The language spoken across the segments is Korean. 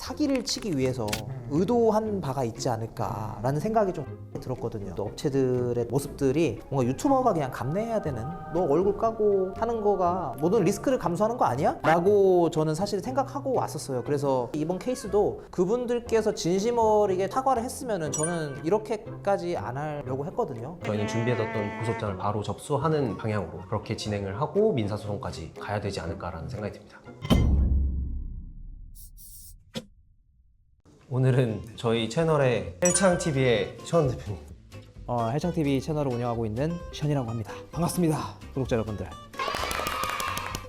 사기를 치기 위해서 의도한 바가 있지 않을까라는 생각이 좀 들었거든요. 또 업체들의 모습들이 뭔가 유튜버가 그냥 감내해야 되는, 너 얼굴 까고 하는 거가 모든 리스크를 감수하는 거 아니야? 라고 저는 사실 생각하고 왔었어요. 그래서 이번 케이스도 그분들께서 진심 어리게 사과를 했으면은 저는 이렇게까지 안 하려고 했거든요. 저희는 준비해뒀던 고소장을 바로 접수하는 방향으로 그렇게 진행을 하고 민사소송까지 가야 되지 않을까라는 생각이 듭니다. 오늘은 저희 채널의 헬창TV의 션 대표님, 헬창TV 채널을 운영하고 있는 션이라고 합니다. 반갑습니다, 구독자 여러분들.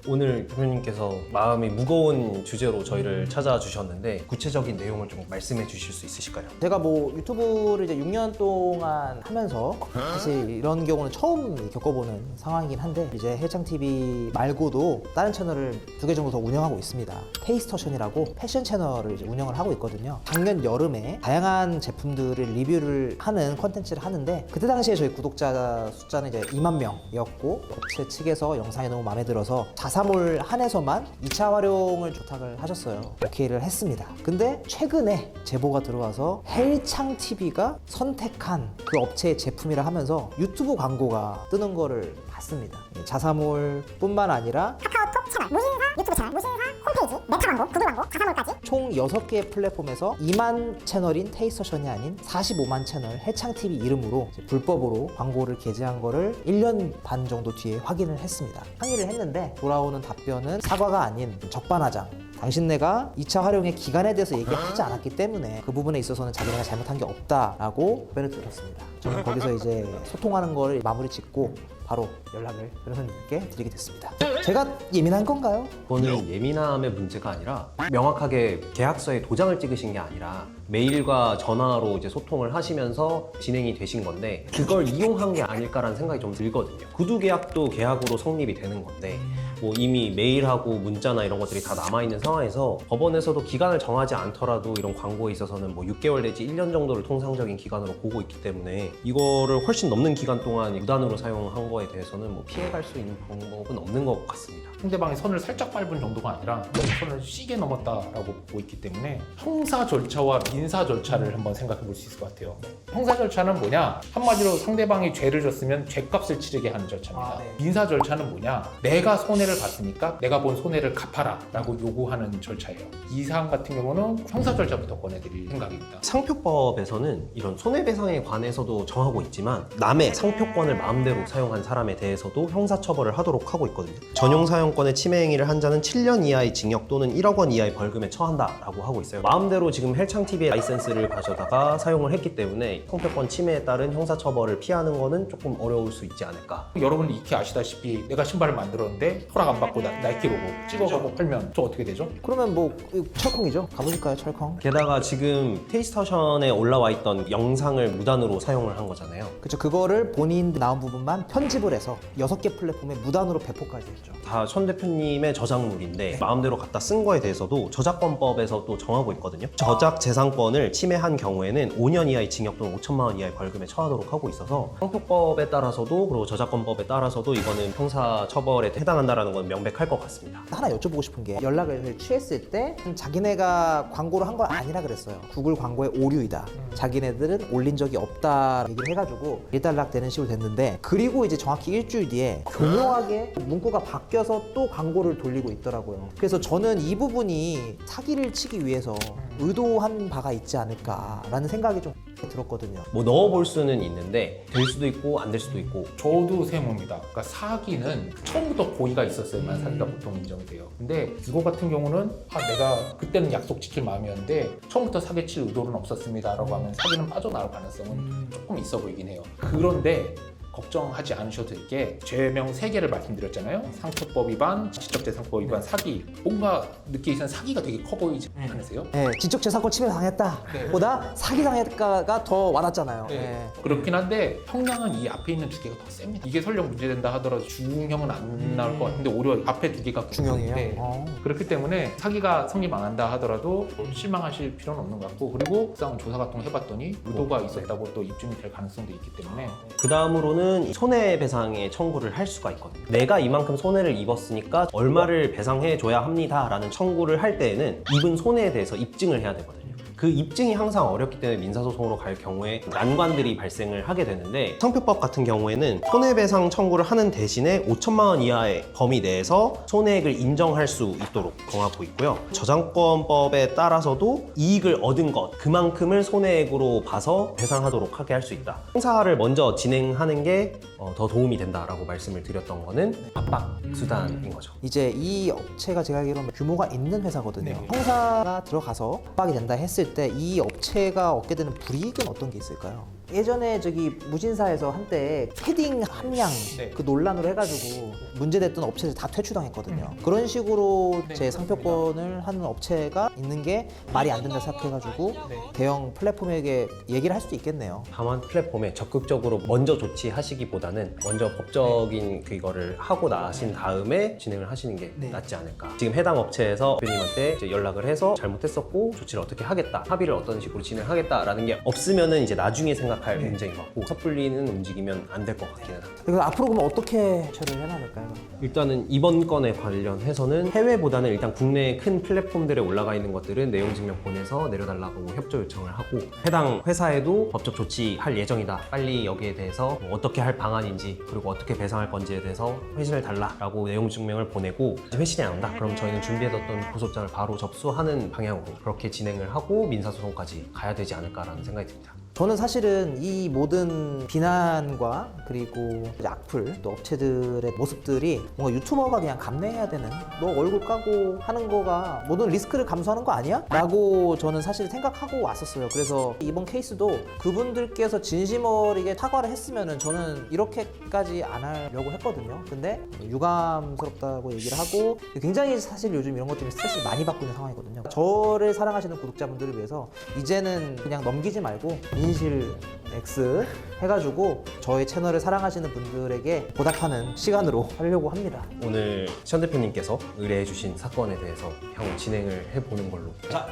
오늘 대표님께서 마음이 무거운 주제로 저희를 찾아주셨는데 구체적인 내용을 좀 말씀해 주실 수 있으실까요? 제가 뭐 유튜브를 이제 6년 동안 하면서 사실 이런 경우는 처음 겪어보는 상황이긴 한데, 이제 헬창TV 말고도 다른 채널을 2개 정도 더 운영하고 있습니다. 테이스터션이라고 패션 채널을 이제 운영을 하고 있거든요. 작년 여름에 다양한 제품들을 리뷰를 하는 컨텐츠를 하는데, 그때 당시에 저희 구독자 숫자는 이제 2만 명이었고, 업체 측에서 영상이 너무 마음에 들어서 자사몰 한에서만 2차 활용을 부탁을 하셨어요. 오케이를 했습니다. 근데 최근에 제보가 들어와서 헬창TV가 선택한 그 업체의 제품이라 하면서 유튜브 광고가 뜨는 거를 봤습니다. 자사몰 뿐만 아니라 카카오톡 채널, 무신사 유튜브 채널, 무신사 홈페이지, 메타 광고, 구글 광고, 자사몰까지 총 6개의 플랫폼에서 2만 채널인 테이스터션이 아닌 45만 채널 헬창TV 이름으로 이제 불법으로 광고를 게재한 거를 1년 반 정도 뒤에 확인을 했습니다. 항의를 했는데 돌아오는 답변은 사과가 아닌 적반하장. 당신네가 2차 활용의 기간에 대해서 얘기하지 않았기 때문에 그 부분에 있어서는 자기네가 잘못한 게 없다라고 답변을 들었습니다. 저는 거기서 이제 소통하는 거를 마무리 짓고 바로 연락을 변호사님께 드리게 됐습니다. 제가 예민한 건가요? 그거는 예민함의 문제가 아니라 명확하게 계약서에 도장을 찍으신 게 아니라 메일과 전화로 이제 소통을 하시면서 진행이 되신 건데, 그걸 이용한 게 아닐까라는 생각이 좀 들거든요. 구두 계약도 계약으로 성립이 되는 건데 뭐 이미 메일하고 문자나 이런 것들이 다 남아있는 상황에서 법원에서도 기간을 정하지 않더라도 이런 광고에 있어서는 뭐 6개월 내지 1년 정도를 통상적인 기간으로 보고 있기 때문에 이거를 훨씬 넘는 기간 동안 무단으로 사용한 거에 대해서는 뭐 피해갈 수 있는 방법은 없는 것 같습니다. 상대방의 선을 살짝 밟은 정도가 아니라 선을 시게 넘었다라고 보고 있기 때문에 형사 절차와 민사 절차를 한번 생각해 볼 수 있을 것 같아요. 형사 절차는 뭐냐? 한마디로 상대방이 죄를 졌으면 죄값을 치르게 하는 절차입니다. 민사 절차는 뭐냐? 내가 손해를 봤으니까 내가 본 손해를 갚아라 라고 요구하는 절차예요. 이 사안 같은 경우는 형사 절차부터 꺼내드릴 생각입니다. 상표법에서는 이런 손해배상에 관해서도 정하고 있지만 남의 상표권을 마음대로 사용한 사람에 대해서도 형사처벌을 하도록 하고 있거든요. 전용 사용권의 침해 행위를 한 자는 7년 이하의 징역 또는 1억 원 이하의 벌금에 처한다라고 하고 있어요. 마음대로 지금 헬창TV의 라이센스를 가져다가 사용을 했기 때문에 상표권 침해에 따른 형사처벌을 피하는 거는 조금 어려울 수 있지 않을까. 여러분들 익히 아시다시피 내가 신발을 만들었는데 허락 안 받고 나이키 로고 찍어가고 팔면 저 어떻게 되죠? 그러면 뭐 철컹이죠? 가보실까요, 철컹? 게다가 지금 테이스터션에 올라와 있던 영상을 무단으로 사용을 한 거잖아요. 그쵸, 그거를 본인 나온 부분만 편집을 해서 6개 플랫폼에 무단으로 배포까지 했죠. 다 천 대표님의 저작물인데 마음대로 갖다 쓴 거에 대해서도 저작권법에서 또 정하고 있거든요. 저작 재산권을 침해한 경우에는 5년 이하의 징역 또는 5천만 원 이하의 벌금에 처하도록 하고 있어서 상표법에 따라서도 그리고 저작권법에 따라서도 이거는 형사 처벌에 해당한다라는 건 명백할 것 같습니다. 하나 여쭤보고 싶은 게, 연락을 취했을 때 자기네가 광고를 한 건 아니라 그랬어요. 구글 광고의 오류이다. 자기네들은 올린 적이 없다 얘기를 해가지고 일단락 되는 식으로 됐는데, 그리고 이제 정확히 일주일 뒤에 교묘하게 문구가 바뀌어서 또 광고를 돌리고 있더라고요. 그래서 저는 이 부분이 사기를 치기 위해서 의도한 바가 있지 않을까라는 생각이 좀 들었거든요. 뭐 넣어볼 수는 있는데 될 수도 있고 안 될 수도 있고. 저도 세모입니다. 그러니까 사기는 처음부터 고의가 있었어야만 사기가 보통 인정이 돼요. 근데 이거 같은 경우는 내가 그때는 약속 지킬 마음이었는데 처음부터 사기칠 의도는 없었습니다 라고 하면 사기는 빠져나올 가능성은 조금 있어 보이긴 해요. 그런데 걱정하지 않으셔도 될 게, 죄명 3개를 말씀드렸잖아요. 상표법 위반, 지적재산법 위반, 사기. 뭔가 느끼기에는 사기가 되게 커 보이지 않으세요? 네, 지적재산권 침해 당했다 보다 사기 당했다가 더 와닿잖아요. 네. 네. 그렇긴 한데 형량은 이 앞에 있는 2개가 더 셉니다. 이게 설령 문제된다 하더라도 중형은 안 나올 것 같은데 오히려 앞에 2개가 중형이에요? 네. 그렇기 때문에 사기가 성립 안 한다 하더라도 실망하실 필요는 없는 것 같고, 그리고 싸움 조사 같은 거 해봤더니 의도가 있었다고 또 입증이 될 가능성도 있기 때문에 그 다음으로는 경우는 손해배상의 청구를 할 수가 있거든요. 내가 이만큼 손해를 입었으니까 얼마를 배상해 줘야 합니다 라는 청구를 할 때에는 입은 손해에 대해서 입증을 해야 되거든요. 그 입증이 항상 어렵기 때문에 민사소송으로 갈 경우에 난관들이 발생을 하게 되는데, 상표법 같은 경우에는 손해배상 청구를 하는 대신에 5천만 원 이하의 범위 내에서 손해액을 인정할 수 있도록 정하고 있고요. 저작권법에 따라서도 이익을 얻은 것 그만큼을 손해액으로 봐서 배상하도록 하게 할 수 있다. 행사를 먼저 진행하는 게 더 도움이 된다라고 말씀을 드렸던 거는 압박 수단인 거죠. 이제 이 업체가 제가 알기로는 규모가 있는 회사거든요. 네. 형사가 들어가서 압박이 된다 했을 때 이 업체가 얻게 되는 불이익은 어떤 게 있을까요? 예전에 저기 무신사에서 한때 패딩 함량 네. 그 논란으로 해가지고 문제됐던 업체들 다 퇴출당했거든요. 그런 식으로 네, 제 상표권을 하는 업체가 있는 게 말이 안 된다 생각해가지고 네. 대형 플랫폼에게 얘기를 할 수도 있겠네요. 다만 플랫폼에 적극적으로 먼저 조치하시기보다는 먼저 법적인 그거를 하고 나신 다음에 진행을 하시는 게 낫지 않을까. 지금 해당 업체에서 대표님한테 이제 연락을 해서 잘못했었고 조치를 어떻게 하겠다, 합의를 어떤 식으로 진행하겠다라는 게 없으면은 이제 나중에 생각할 문제인 것 같고, 섣불리는 움직이면 안 될 것 같기는 합니다. 그래서 앞으로 그러면 어떻게 처리를 해야 될까요? 일단은 이번 건에 관련해서는 해외보다는 일단 국내의 큰 플랫폼들에 올라가 있는 것들은 내용 증명 보내서 내려달라고 협조 요청을 하고, 해당 회사에도 법적 조치할 예정이다, 빨리 여기에 대해서 뭐 어떻게 할 방안인지 그리고 어떻게 배상할 건지에 대해서 회신을 달라라고 내용 증명을 보내고, 회신이 안 온다 그럼 저희는 준비해뒀던 고소장을 바로 접수하는 방향으로 그렇게 진행을 하고 민사소송까지 가야 되지 않을까라는 생각이 듭니다. 저는 사실은 이 모든 비난과 그리고 악플 또 업체들의 모습들이 뭔가 유튜버가 그냥 감내해야 되는, 너 얼굴 까고 하는 거가 모든 리스크를 감수하는 거 아니야? 라고 저는 사실 생각하고 왔었어요. 그래서 이번 케이스도 그분들께서 진심 어리게 사과를 했으면은 저는 이렇게까지 안 하려고 했거든요. 근데 유감스럽다고 얘기를 하고, 굉장히 사실 요즘 이런 것 때문에 스트레스를 많이 받고 있는 상황이거든요. 저를 사랑하시는 구독자분들을 위해서 이제는 그냥 넘기지 말고 인실 X 해가지고 저희 채널을 사랑하시는 분들에게 보답하는 시간으로 하려고 합니다. 오늘 시현 대표님께서 의뢰해 주신 사건에 대해서 향후 진행을 해보는 걸로. 자,